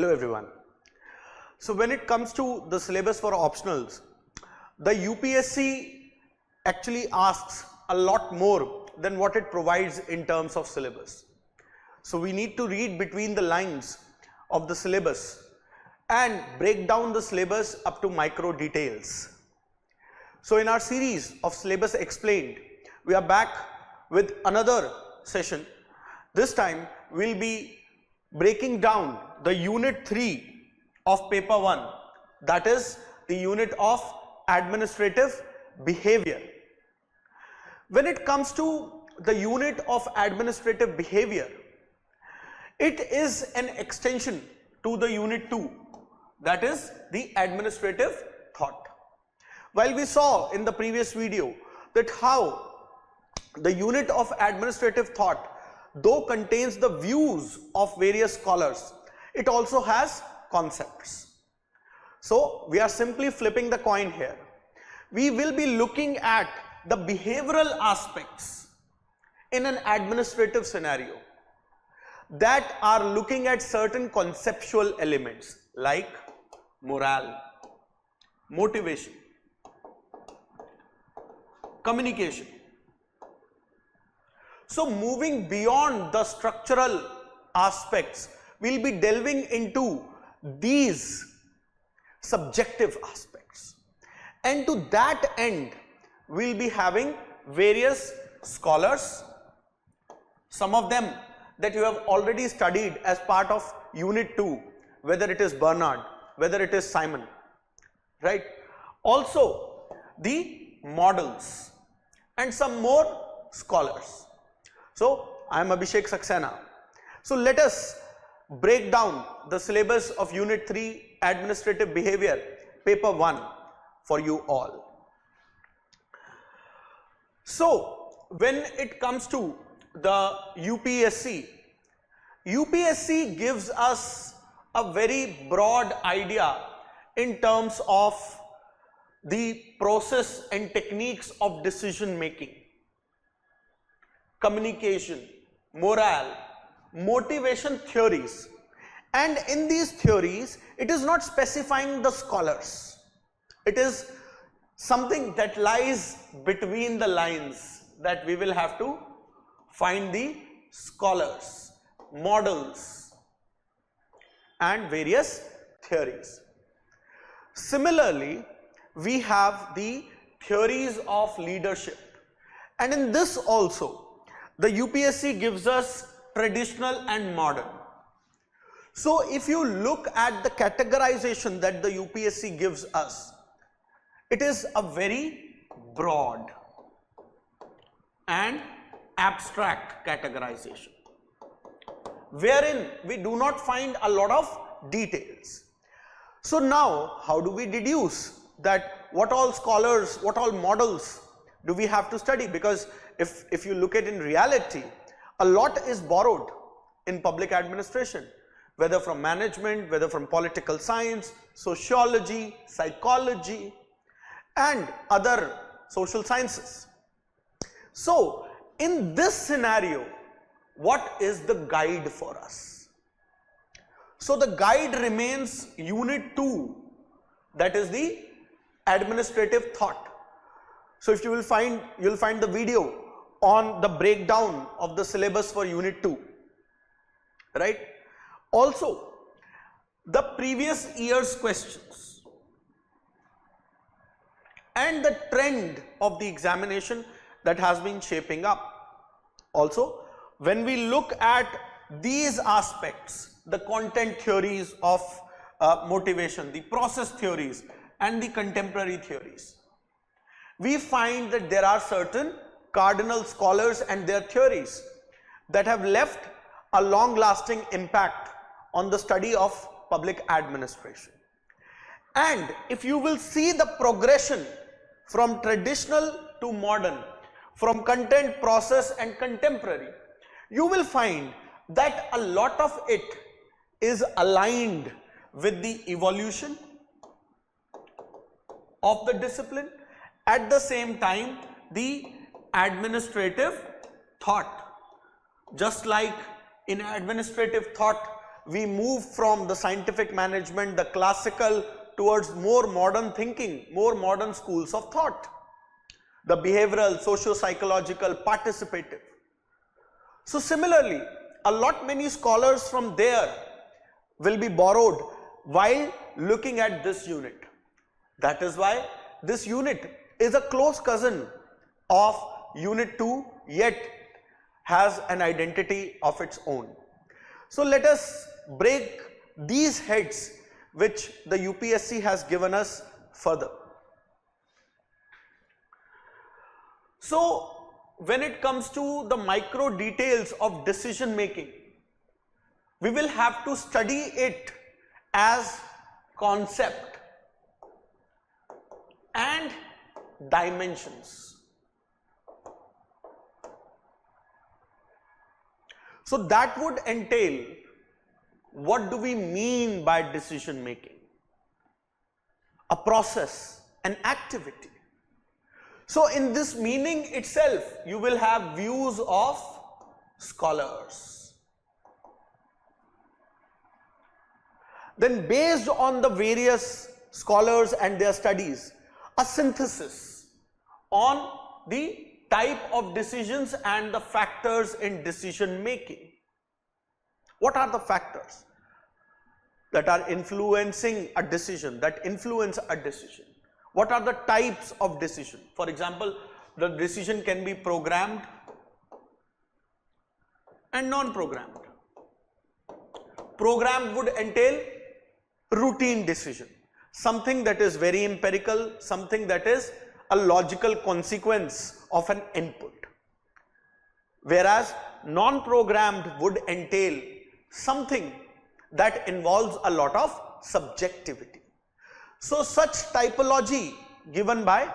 Hello everyone. So when it comes to the syllabus for optionals, the UPSC actually asks a lot more than what it provides in terms of syllabus. So we need to read between the lines of the syllabus and break down the syllabus up to micro details. So in our series of Syllabus Explained, we are back with another session. This time we'll be breaking down the Unit 3 of Paper 1, that is the unit of Administrative Behavior. When it comes to the unit of Administrative Behavior, it is an extension to the Unit 2, that is the Administrative Thought. While we saw in the previous video that how the unit of Administrative Thought, though contains the views of various scholars, it also has concepts. So we are simply flipping the coin here. We will be looking at the behavioral aspects in an administrative scenario that are looking at certain conceptual elements like morale, motivation, communication. So moving beyond the structural aspects, we'll be delving into these subjective aspects, and to that end we'll be having various scholars, some of them that you have already studied as part of Unit 2, whether it is Bernard, whether it is Simon, right? Also the models and some more scholars. So I am Abhishiekh Saxena. So let us break down the syllabus of Unit 3 Administrative Behavior, Paper 1 for you all. So when it comes to the UPSC gives us a very broad idea in terms of the process and techniques of decision making, communication, morale, motivation theories, and in these theories it is not specifying the scholars, it is something that lies between the lines, that we will have to find the scholars, models and various theories. Similarly, we have the theories of leadership, and in this also the UPSC gives us traditional and modern. So if you look at the categorization that the UPSC gives us, it is a very broad and abstract categorization, wherein we do not find a lot of details. So now how do we deduce that what all scholars, what all models do we have to study? Because if you look at in reality, a lot is borrowed in public administration, whether from management, whether from political science, sociology, psychology and other social sciences. So in this scenario, what is the guide for us? So the guide remains Unit 2, that is the Administrative Thought. So if you will find, you'll find the video on the breakdown of the syllabus for Unit 2, right? Also the previous year's questions and the trend of the examination that has been shaping up. Also when we look at these aspects, the content theories of motivation, the process theories and the contemporary theories, we find that there are certain cardinal scholars and their theories that have left a long-lasting impact on the study of public administration. And if you will see the progression from traditional to modern, from content, process and contemporary, you will find that a lot of it is aligned with the evolution of the discipline, at the same time the administrative thought. Just like in administrative thought we move from the scientific management, the classical, towards more modern thinking, more modern schools of thought. The behavioral, socio-psychological, participative. So similarly, a lot many scholars from there will be borrowed while looking at this unit. That is why this unit is a close cousin of Unit 2, yet has an identity of its own. So let us break these heads which the UPSC has given us further. So when it comes to the micro details of decision making, we will have to study it as concept and dimensions. So that would entail, what do we mean by decision making? A process, an activity. So in this meaning itself, you will have views of scholars. Then based on the various scholars and their studies, a synthesis on the type of decisions and the factors in decision making. What are the factors that are influencing a decision, that influence a decision? What are the types of decision? For example, the decision can be programmed and non-programmed. Programmed would entail routine decision, something that is very empirical, something that is a logical consequence of an input. Whereas non-programmed would entail something that involves a lot of subjectivity. So such typology given by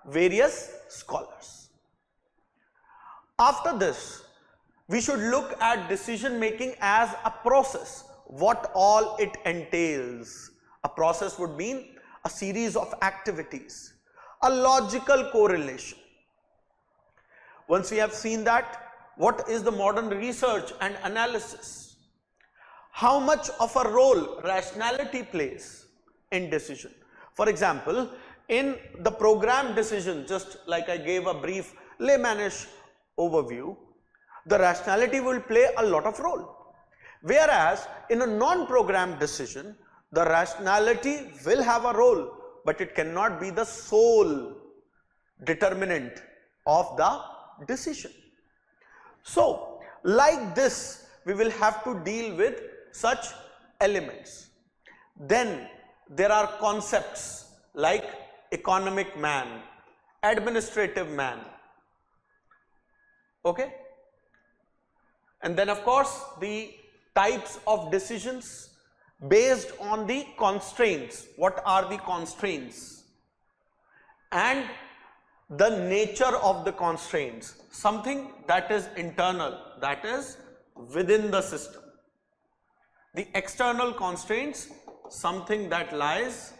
various scholars. After this, we should look at decision making as a process, what all it entails. A process would mean a series of activities, a logical correlation. Once we have seen that, what is the modern research and analysis? How much of a role rationality plays in decision? For example, in the program decision, just like I gave a brief laymanish overview, the rationality will play a lot of role. Whereas in a non-programmed decision, the rationality will have a role, but it cannot be the sole determinant of the decision. So like this, we will have to deal with such elements. Then there are concepts like economic man, administrative man, okay? And then of course the types of decisions based on the constraints. What are the constraints? And the nature of the constraints, something that is internal, that is within the system. The external constraints, something that lies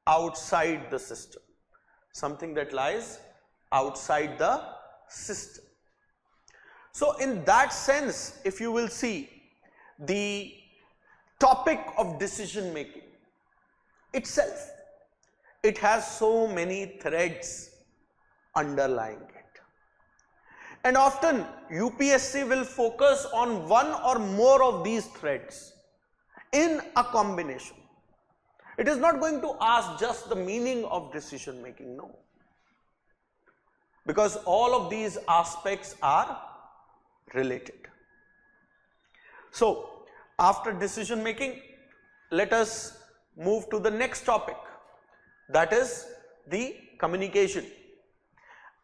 outside the system, something that lies outside the system. So in that sense, if you will see, the topic of decision making itself, it has so many threads underlying it. And often UPSC will focus on one or more of these threads in a combination. It is not going to ask just the meaning of decision making, no. Because all of these aspects are related. So after decision making, let us move to the next topic, that is the communication.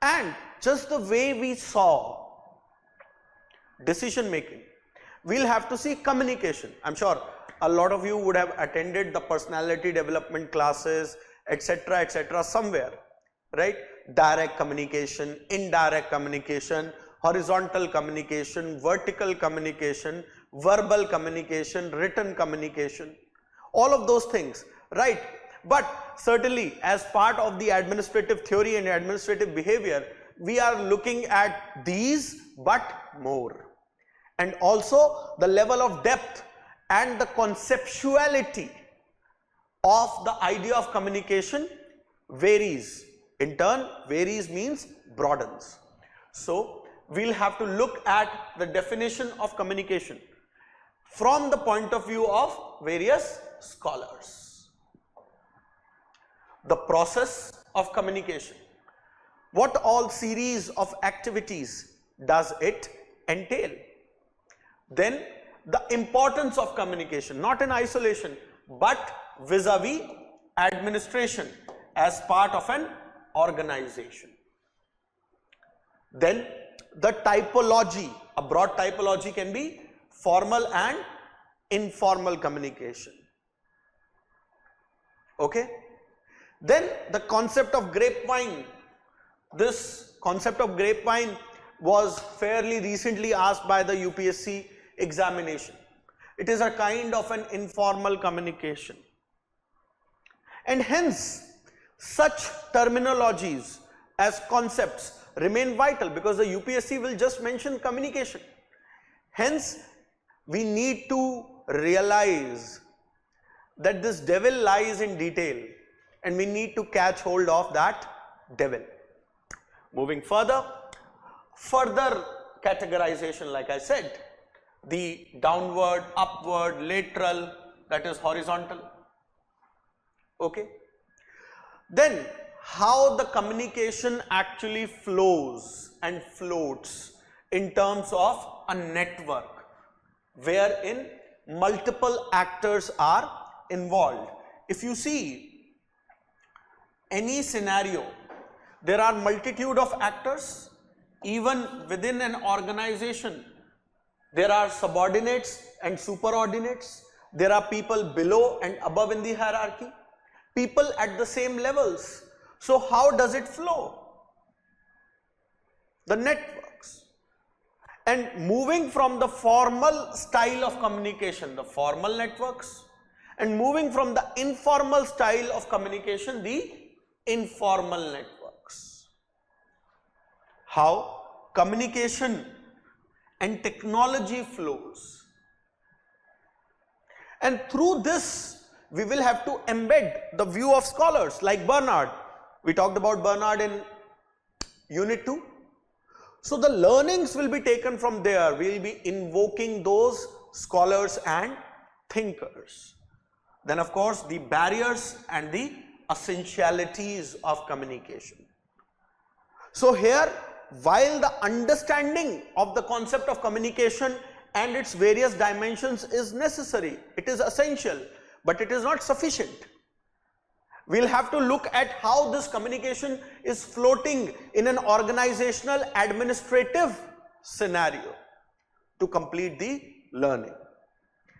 And just the way we saw decision making, we'll have to see communication. I'm sure a lot of you would have attended the personality development classes, etc., somewhere, right? Direct communication, indirect communication, horizontal communication, vertical communication, verbal communication, written communication, all of those things, right? But certainly as part of the administrative theory and administrative behavior, we are looking at these but more. And also the level of depth and the conceptuality of the idea of communication varies. In turn, varies means broadens. So we'll have to look at the definition of communication from the point of view of various scholars. The process of communication. What all series of activities does it entail? Then the importance of communication, not in isolation, but vis-a-vis administration as part of an organization. Then the typology, a broad typology can be formal and informal communication. Okay? Then the concept of grapevine. This concept of grapevine was fairly recently asked by the UPSC examination. It is a kind of an informal communication. And hence, such terminologies as concepts remain vital because the UPSC will just mention communication. Hence, we need to realize that this devil lies in detail and we need to catch hold of that devil. Moving further categorization, like I said, the downward, upward, lateral, that is horizontal. Okay. Then how the communication actually flows and floats in terms of a network wherein multiple actors are involved. If you see any scenario, there are multitude of actors. Even within an organization, there are subordinates and superordinates. There are people below and above in the hierarchy, people at the same levels. So how does it flow? The networks. And moving from the formal style of communication, the formal networks, and moving from the informal style of communication, the informal networks. How communication and technology flows. And through this, we will have to embed the view of scholars like Bernard. We talked about Bernard in Unit 2. So the learnings will be taken from there. We will be invoking those scholars and thinkers. Then of course, the barriers and the essentialities of communication. So here, while the understanding of the concept of communication and its various dimensions is necessary, it is essential, but it is not sufficient. We'll have to look at how this communication is floating in an organizational administrative scenario to complete the learning.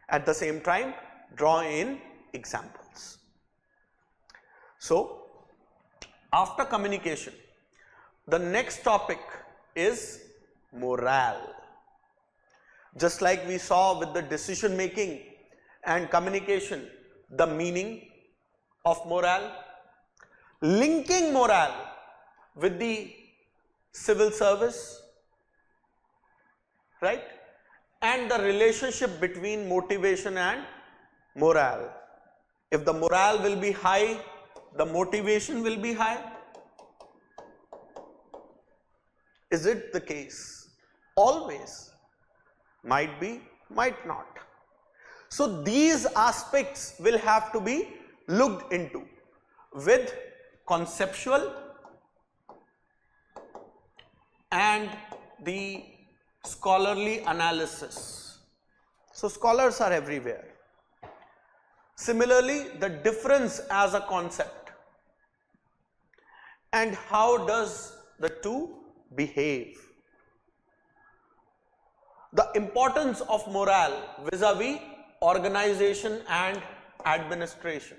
At the same time, draw in examples. So, after communication, the next topic is morale. Just like we saw with the decision making and communication, the meaning of morale, linking morale with the civil service, right? And the relationship between motivation and morale. If the morale will be high, the motivation will be high. Is it the case? Always. Might be, might not. So these aspects will have to be looked into with conceptual and the scholarly analysis. So scholars are everywhere. Similarly, the difference as a concept and how does the two behave. The importance of morale vis-a-vis organization and administration.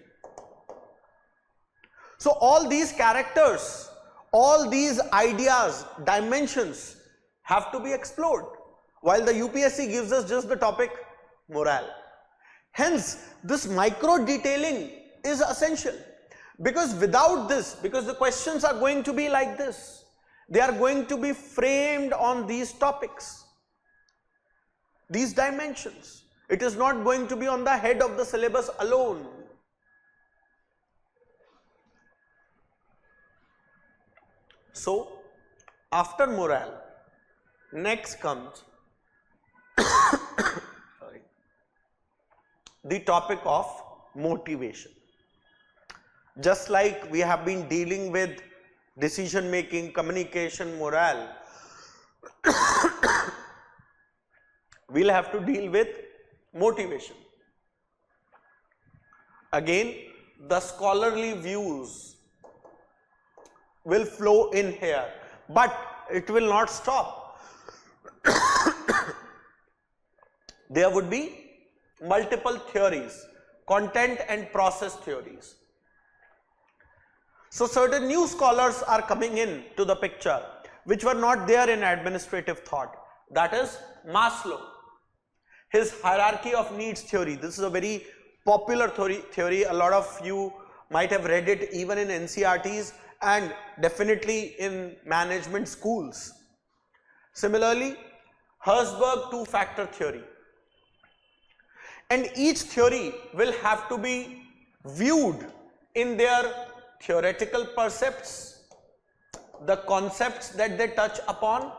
So all these characters, all these ideas, dimensions have to be explored, while the UPSC gives us just the topic morale. Hence, this micro detailing is essential, because without this, because the questions are going to be like this, they are going to be framed on these topics, these dimensions, It is not going to be on the head of the syllabus alone. So, after morale, next comes the topic of motivation. Just like we have been dealing with decision making, communication, morale, we'll have to deal with motivation. Again, the scholarly views will flow in here, but it will not stop. There would be multiple theories, content and process theories. So certain new scholars are coming in to the picture which were not there in administrative thought. That is Maslow, his hierarchy of needs theory. This is a very popular theory. A lot of you might have read it even in NCERTs and definitely in management schools. Similarly, Herzberg two-factor theory. And each theory will have to be viewed in their theoretical percepts, the concepts that they touch upon,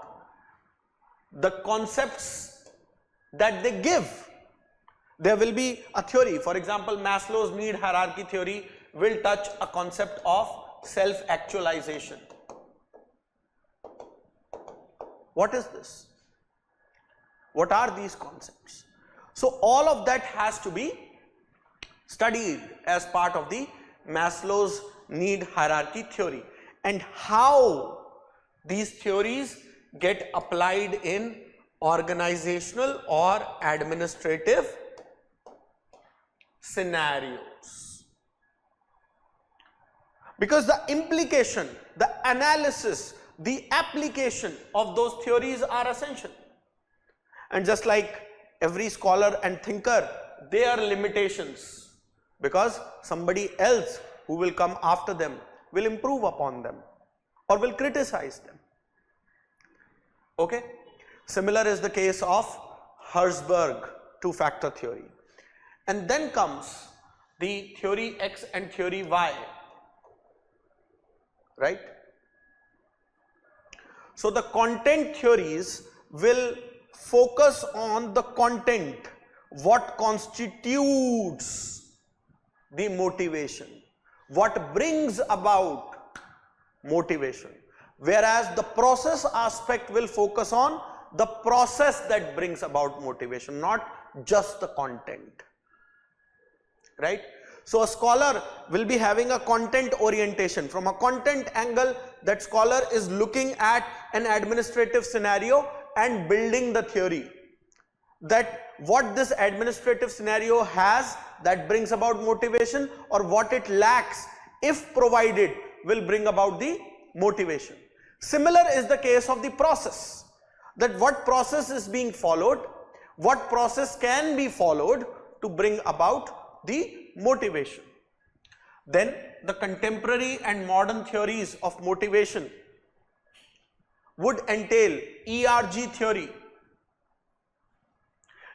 the concepts that they give. There will be a theory. For example, Maslow's need hierarchy theory will touch a concept of self-actualization. What is this? What are these concepts? So all of that has to be studied as part of the Maslow's need hierarchy theory, and how these theories get applied in organizational or administrative scenarios. Because the implication, the analysis, the application of those theories are essential. And just like every scholar and thinker, there are limitations, because somebody else who will come after them will improve upon them or will criticize them. Okay? Similar is the case of Herzberg two-factor theory. And then comes the theory X and theory Y, right? So the content theories will focus on the content, what constitutes the motivation, what brings about motivation, whereas the process aspect will focus on the process that brings about motivation, not just the content, right? So a scholar will be having a content orientation. From a content angle, that scholar is looking at an administrative scenario and building the theory that what this administrative scenario has that brings about motivation, or what it lacks if provided will bring about the motivation. Similar is the case of the process, that what process is being followed, what process can be followed to bring about the motivation. Then the contemporary and modern theories of motivation would entail ERG theory.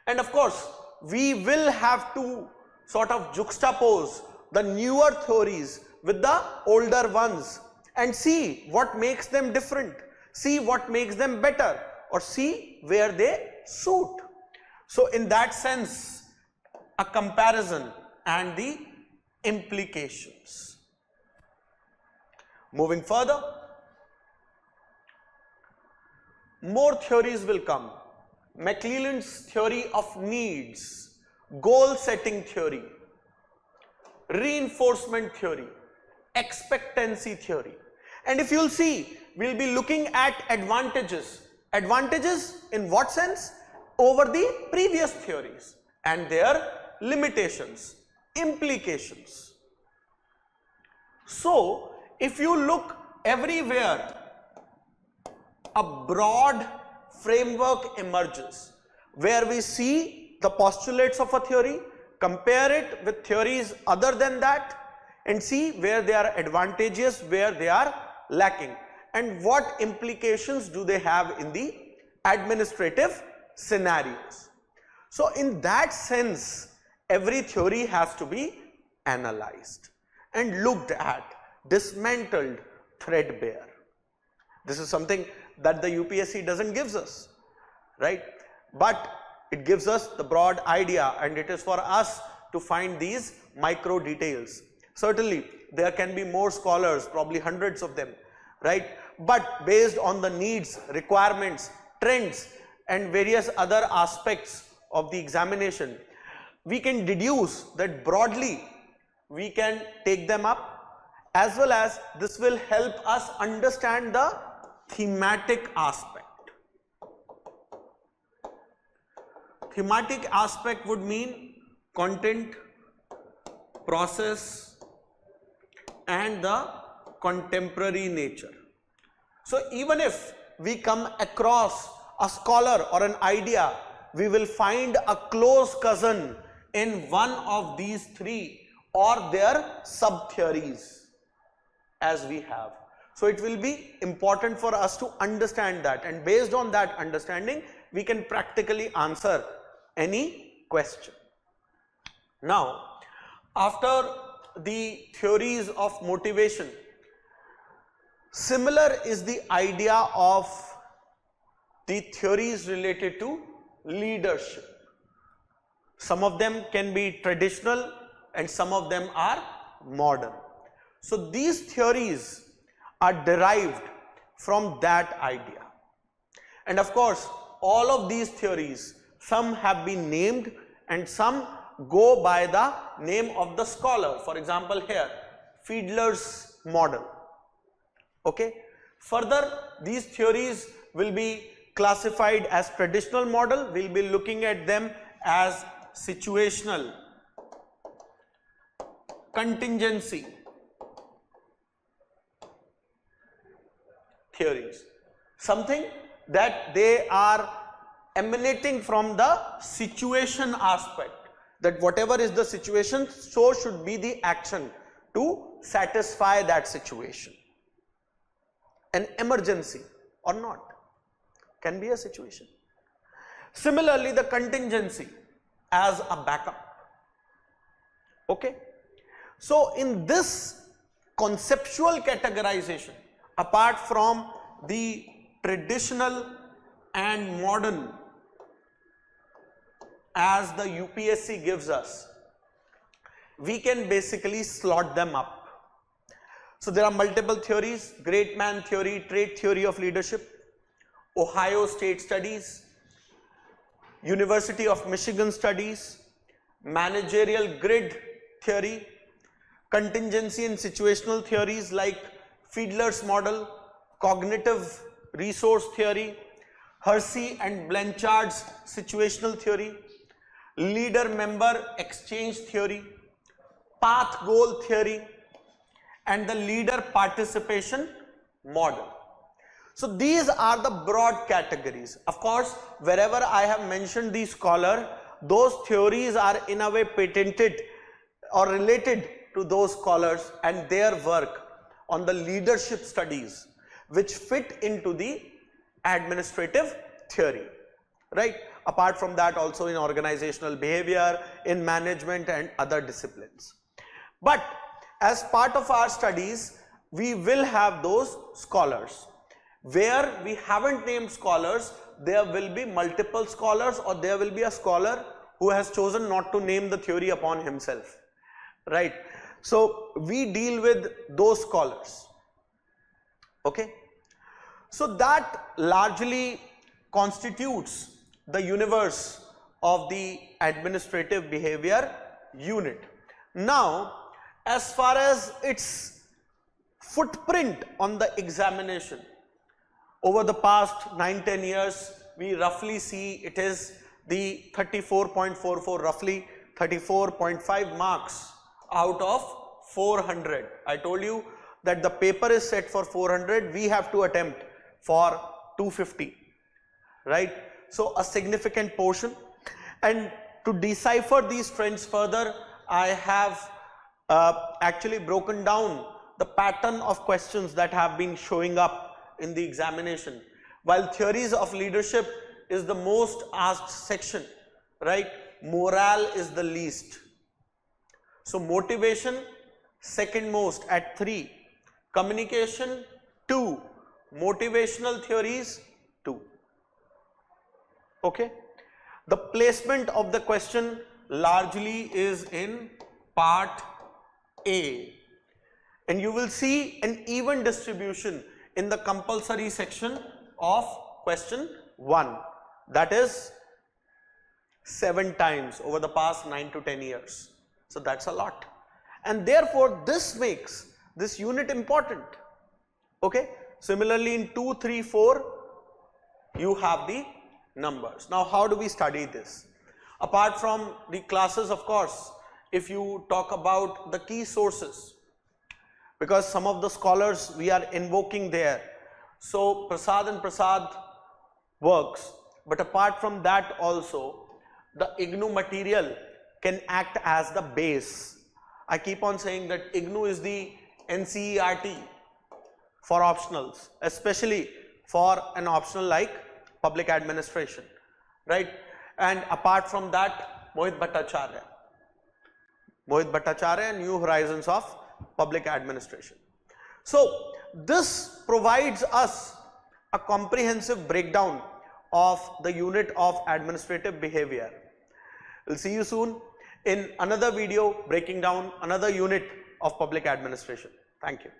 And of course, we will have to sort of juxtapose the newer theories with the older ones and see what makes them different, see what makes them better, or see where they suit. So in that sense, a comparison and the implications. Moving further, more theories will come. McClelland's theory of needs, goal setting theory, reinforcement theory, expectancy theory. And if you'll see, we'll be looking at advantages. Advantages in what sense? Over the previous theories, and their limitations, implications. So, if you look everywhere, a broad framework emerges where we see the postulates of a theory, compare it with theories other than that, and see where they are advantageous, where they are lacking, and what implications do they have in the administrative scenarios. So in that sense, every theory has to be analyzed and looked at, dismantled, threadbare. This is something that the UPSC doesn't give us, right? But it gives us the broad idea, and it is for us to find these micro details. Certainly there can be more scholars, probably hundreds of them, right? But based on the needs, requirements, trends and various other aspects of the examination, we can deduce that broadly we can take them up, as well as this will help us understand the thematic aspect. Thematic aspect would mean content, process and the contemporary nature. So even if we come across a scholar or an idea, we will find a close cousin in one of these three or their sub-theories as we have. So it will be important for us to understand that, and based on that understanding, we can practically answer any question. Now, after the theories of motivation, similar is the idea of the theories related to leadership. Some of them can be traditional and some of them are modern. So these theories are derived from that idea. And of course, all of these theories, some have been named and some go by the name of the scholar. For example, here, Fiedler's model. Okay. Further, these theories will be classified as traditional model. We'll be looking at them as situational, contingency theories. Something that they are emanating from the situation aspect, that whatever is the situation, so should be the action to satisfy that situation. An emergency or not can be a situation. Similarly, the contingency as a backup. Okay. So in this conceptual categorization, apart from the traditional and modern as the UPSC gives us, we can basically slot them up. So there are multiple theories: great man theory, trait theory of leadership, Ohio State studies, University of Michigan studies, managerial grid theory, contingency and situational theories like Fiedler's model, cognitive resource theory, Hersey and Blanchard's situational theory, leader-member exchange theory, path goal theory, and the leader participation model. So these are the broad categories. Of course, wherever I have mentioned the scholar, those theories are in a way patented or related to those scholars and their work on the leadership studies, which fit into the administrative theory, right? Apart from that, also in organizational behavior, in management and other disciplines. But as part of our studies, we will have those scholars. Where we haven't named scholars, there will be multiple scholars, or there will be a scholar who has chosen not to name the theory upon himself, right? So we deal with those scholars. Okay. So that largely constitutes the universe of the administrative behavior unit. Now, as far as its footprint on the examination, over the past 9-10 years, we roughly see it is the 34.44, roughly 34.5 marks out of 400. I told you that the paper is set for 400, we have to attempt for 250, right? So a significant portion. And to decipher these trends further, I have actually broken down the pattern of questions that have been showing up in the examination. While theories of leadership is the most asked section, right? Morale is the least. So motivation second most at 3, communication 2, motivational theories 2. Okay. The placement of the question largely is in part A, and you will see an even distribution in the compulsory section of question 1, that is 7 times over the past 9 to 10 years. So that's a lot, and therefore this makes this unit important. Okay. Similarly in 2, 3, 4 you have the numbers. Now how do we study this? Apart from the classes, of course, if you talk about the key sources, because some of the scholars we are invoking there, so Prasad and Prasad works, but apart from that also the IGNOU material can act as the base. I keep on saying that IGNOU is the NCERT for optionals, especially for an optional like public administration, right? And apart from that, Mohit Bhattacharya, New Horizons of Public Administration. So this provides us a comprehensive breakdown of the unit of administrative behavior. We'll see you soon in another video breaking down another unit of public administration. Thank you.